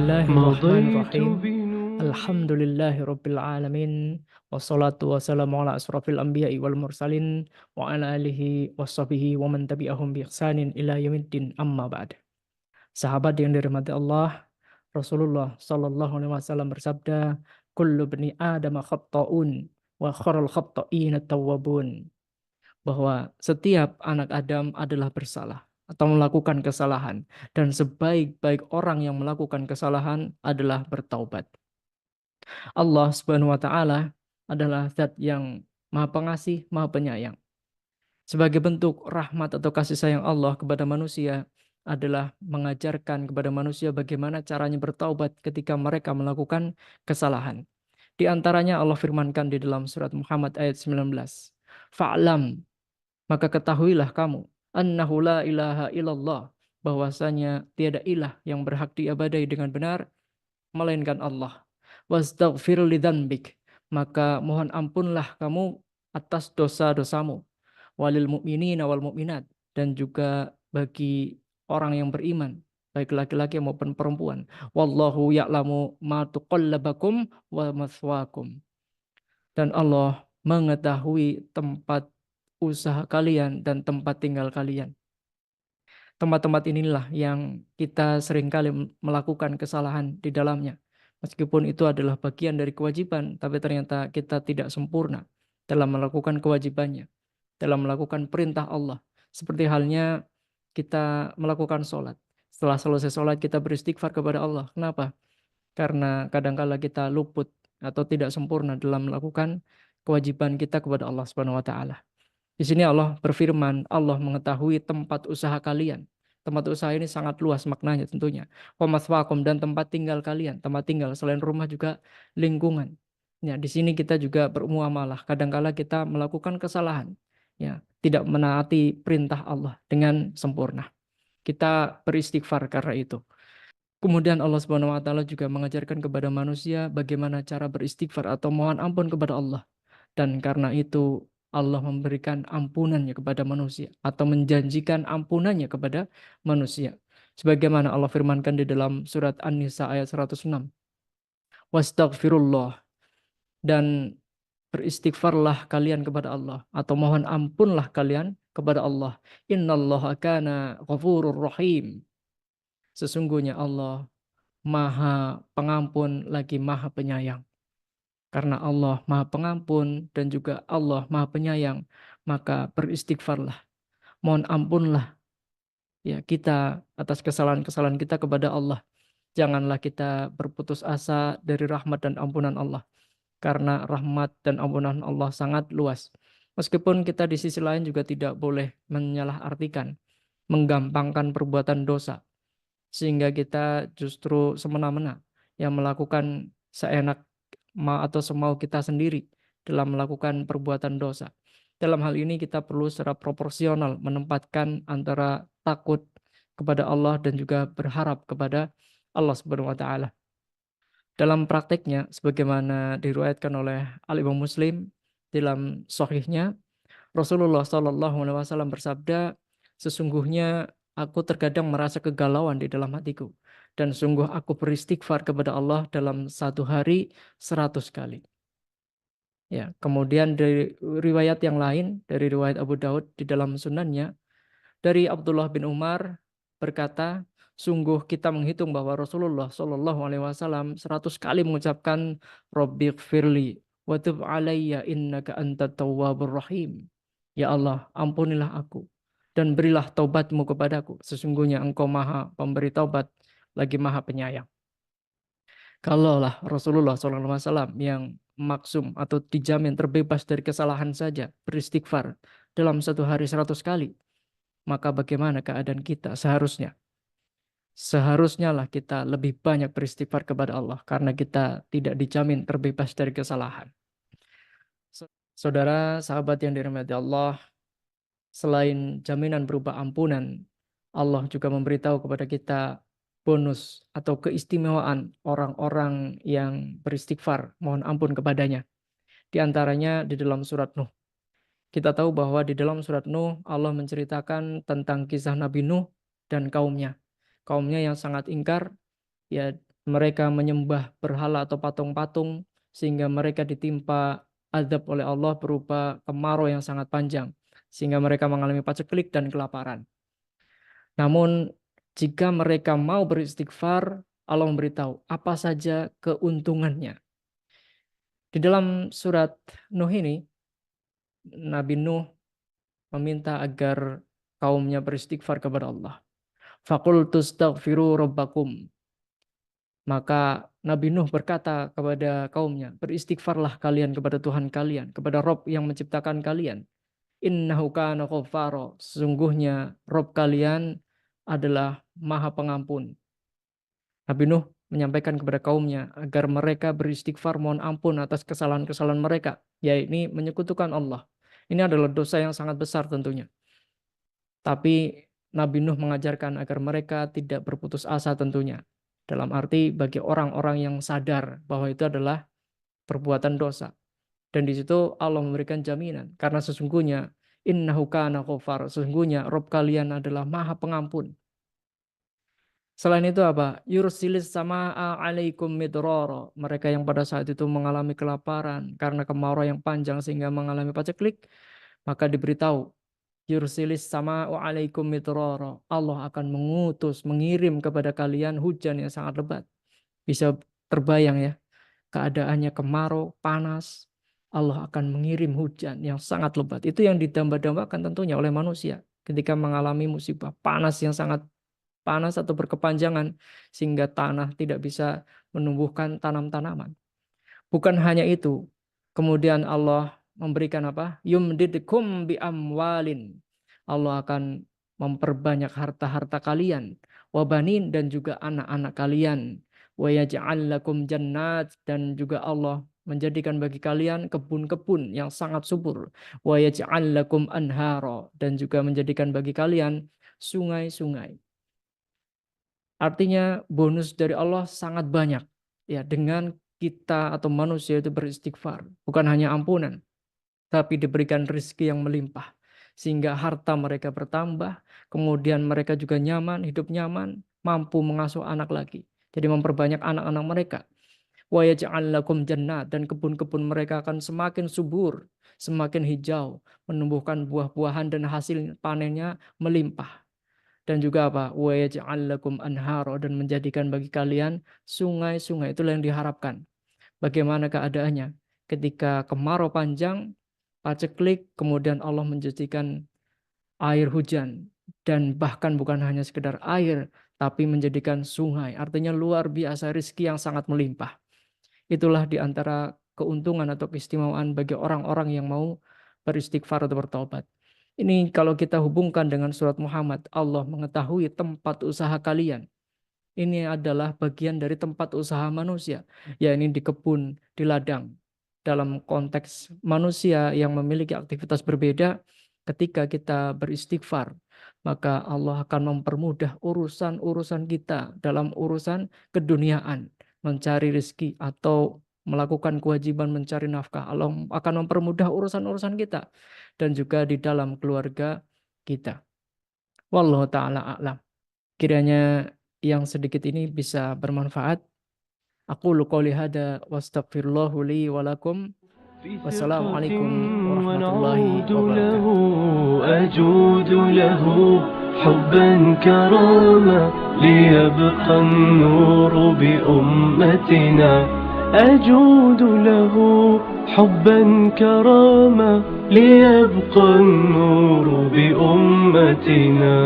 مضيت Bismillahirrahmanirrahim. بنور. Alhamdulillahirabbil alamin. Wassalatu wassalamu ala asrofil anbiya'i wal mursalin wa ala alihi washabihi wa man tabi'ahum bi ihsanin ila yaumiddin, amma ba'd. Sahabat yang dirahmati Allah, Rasulullah sallallahu alaihi wasallam bersabda, kullu bani Adam khatta'un wa khairul khatta'in at-tawwabun. Bahwa setiap anak Adam adalah bersalah atau melakukan kesalahan, dan sebaik-baik orang yang melakukan kesalahan adalah bertaubat. Allah Subhanahu wa taala adalah zat yang Maha Pengasih, Maha Penyayang. Sebagai bentuk rahmat atau kasih sayang Allah kepada manusia adalah mengajarkan kepada manusia bagaimana caranya bertaubat ketika mereka melakukan kesalahan. Di antaranya Allah firmankan di dalam surat Muhammad ayat 19. Fa'lam, maka ketahuilah kamu, annahu la ilaha illallah, bahwasanya tiada ilah yang berhak diibadahi dengan benar melainkan Allah. Wastaghfir lidzanbik, maka mohon ampunlah kamu atas dosa-dosamu. Walil mu'minina wal mu'minat, dan juga bagi orang yang beriman, baik laki-laki maupun perempuan. Wallahu ya'lamu ma tuqallabakum wa mathwakum, dan Allah mengetahui tempat usaha kalian dan tempat tinggal kalian. Tempat-tempat inilah yang kita seringkali melakukan kesalahan di dalamnya. Meskipun itu adalah bagian dari kewajiban, tapi ternyata kita tidak sempurna dalam melakukan kewajibannya, dalam melakukan perintah Allah. Seperti halnya kita melakukan sholat. Setelah selesai sholat kita beristighfar kepada Allah. Kenapa? Karena kadangkala kita luput atau tidak sempurna dalam melakukan kewajiban kita kepada Allah Subhanahu wa taala. Di sini Allah berfirman, Allah mengetahui tempat usaha kalian. Tempat usaha ini sangat luas maknanya tentunya. Wa maswaakum, dan tempat tinggal kalian. Tempat tinggal selain rumah juga lingkungan. Ya, di sini kita juga bermuamalah. Kadangkala kita melakukan kesalahan. Ya, tidak menaati perintah Allah dengan sempurna. Kita beristighfar karena itu. Kemudian Allah Subhanahu wa taala juga mengajarkan kepada manusia bagaimana cara beristighfar atau mohon ampun kepada Allah. Dan karena itu Allah memberikan ampunannya kepada manusia atau menjanjikan ampunannya kepada manusia. Sebagaimana Allah firmankan di dalam surat An-Nisa ayat 106. Wastaghfirullah, dan beristighfarlah kalian kepada Allah atau mohon ampunlah kalian kepada Allah. Innallaha kana ghafurur rahim. Sesungguhnya Allah Maha Pengampun lagi Maha Penyayang. Karena Allah Maha Pengampun dan juga Allah Maha Penyayang, maka beristighfarlah, mohon ampunlah ya kita atas kesalahan-kesalahan kita kepada Allah. Janganlah kita berputus asa dari rahmat dan ampunan Allah, karena rahmat dan ampunan Allah sangat luas. Meskipun kita di sisi lain juga tidak boleh menyalahartikan, menggampangkan perbuatan dosa, sehingga kita justru semena-mena yang melakukan seenak atau semau kita sendiri dalam melakukan perbuatan dosa. Dalam hal ini kita perlu secara proporsional menempatkan antara takut kepada Allah dan juga berharap kepada Allah Subhanahu wa taala. Dalam prakteknya, sebagaimana diriwayatkan oleh Al-Imam Muslim dalam sahihnya, Rasulullah Shallallahu alaihi wasallam bersabda, sesungguhnya aku terkadang merasa kegalauan di dalam hatiku, dan sungguh aku beristighfar kepada Allah dalam satu hari 100 kali. Ya, kemudian dari riwayat yang lain, dari riwayat Abu Daud di dalam sunannya, dari Abdullah bin Umar berkata, sungguh kita menghitung bahwa Rasulullah Shallallahu alaihi wasallam 100 kali mengucapkan Rabbighfirli wa tub alayya innaka antat tawwabur rahim. Ya Allah, ampunilah aku dan berilah taubatmu kepadaku. Sesungguhnya engkau maha pemberi taubat lagi maha penyayang. Kalaulah Rasulullah SAW yang maksum atau dijamin terbebas dari kesalahan saja beristighfar dalam satu hari 100 kali, maka bagaimana keadaan kita seharusnya? Seharusnya lah kita lebih banyak beristighfar kepada Allah karena kita tidak dijamin terbebas dari kesalahan. Saudara, sahabat yang dirahmati Allah, selain jaminan berupa ampunan, Allah juga memberitahu kepada kita bonus atau keistimewaan orang-orang yang beristighfar, mohon ampun kepadanya. Di antaranya di dalam surat Nuh. Kita tahu bahwa di dalam surat Nuh Allah menceritakan tentang kisah Nabi Nuh dan kaumnya. Kaumnya yang sangat ingkar, ya, mereka menyembah berhala atau patung-patung sehingga mereka ditimpa azab oleh Allah berupa kemarau yang sangat panjang sehingga mereka mengalami paceklik dan kelaparan. Namun jika mereka mau beristighfar, Allah memberitahu apa saja keuntungannya. Di dalam surat Nuh ini, Nabi Nuh meminta agar kaumnya beristighfar kepada Allah. Faqultu astaghfiru rabbakum. Maka Nabi Nuh berkata kepada kaumnya, beristighfarlah kalian kepada Tuhan kalian, kepada Rob yang menciptakan kalian. Innahu kana ghaffara. Sesungguhnya Rob kalian adalah Maha Pengampun. Nabi Nuh menyampaikan kepada kaumnya agar mereka beristighfar mohon ampun atas kesalahan-kesalahan mereka, yaitu menyekutukan Allah. Ini adalah dosa yang sangat besar tentunya. Tapi Nabi Nuh mengajarkan agar mereka tidak berputus asa tentunya. Dalam arti bagi orang-orang yang sadar bahwa itu adalah perbuatan dosa. Dan di situ Allah memberikan jaminan. Karena sesungguhnya innahu kana ghafar. Sesungguhnya Rob kalian adalah Maha Pengampun. Selain itu apa? Yursilis sama'a alaikum midrara. Mereka yang pada saat itu mengalami kelaparan karena kemarau yang panjang sehingga mengalami paceklik, maka diberitahu yursilis sama'u alaikum midrara. Allah akan mengirim kepada kalian hujan yang sangat lebat. Bisa terbayang ya, keadaannya kemarau, panas, Allah akan mengirim hujan yang sangat lebat. Itu yang didamba-dambakan tentunya oleh manusia ketika mengalami musibah panas yang sangat panas atau berkepanjangan sehingga tanah tidak bisa menumbuhkan tanam-tanaman. Bukan hanya itu, kemudian Allah memberikan apa? Yumdidkum bi amwalin. Allah akan memperbanyak harta-harta kalian, wabanin dan juga anak-anak kalian. Wa yaj'al lakum jannat dan juga Allah menjadikan bagi kalian kebun-kebun yang sangat subur. Wa yaj'al lakum anhara dan juga menjadikan bagi kalian sungai-sungai. Artinya bonus dari Allah sangat banyak. Ya, dengan kita atau manusia itu beristighfar. Bukan hanya ampunan, tapi diberikan rezeki yang melimpah. Sehingga harta mereka bertambah, kemudian mereka juga nyaman, hidup nyaman, mampu mengasuh anak lagi. Jadi memperbanyak anak-anak mereka. Wa yaj'al lakum jannat dan kebun-kebun mereka akan semakin subur, semakin hijau, menumbuhkan buah-buahan dan hasil panennya melimpah. Dan juga apa? Wa yaj'al lakum anhara dan menjadikan bagi kalian sungai-sungai. Itulah yang diharapkan. Bagaimana keadaannya? Ketika kemarau panjang, paceklik, kemudian Allah menjadikan air hujan. Dan bahkan bukan hanya sekedar air, tapi menjadikan sungai. Artinya luar biasa rezeki yang sangat melimpah. Itulah di antara keuntungan atau keistimewaan bagi orang-orang yang mau beristighfar atau bertobat. Ini kalau kita hubungkan dengan surat Muhammad, Allah mengetahui tempat usaha kalian. Ini adalah bagian dari tempat usaha manusia, yakni di kebun, di ladang. Dalam konteks manusia yang memiliki aktivitas berbeda, ketika kita beristighfar, maka Allah akan mempermudah urusan-urusan kita dalam urusan keduniaan, mencari rezeki atau melakukan kewajiban mencari nafkah. Allah akan mempermudah urusan-urusan kita dan juga di dalam keluarga kita. Wallahu ta'ala a'lam. Kiranya yang sedikit ini bisa bermanfaat. Aqulu qouli hada wastaghfirullahu li wa lakum. Wassalamualaikum warahmatullahi wabarakatuh. أجود له حبا كراما ليبقى النور بأمتنا أجود له حبا كراما ليبقى النور بأمتنا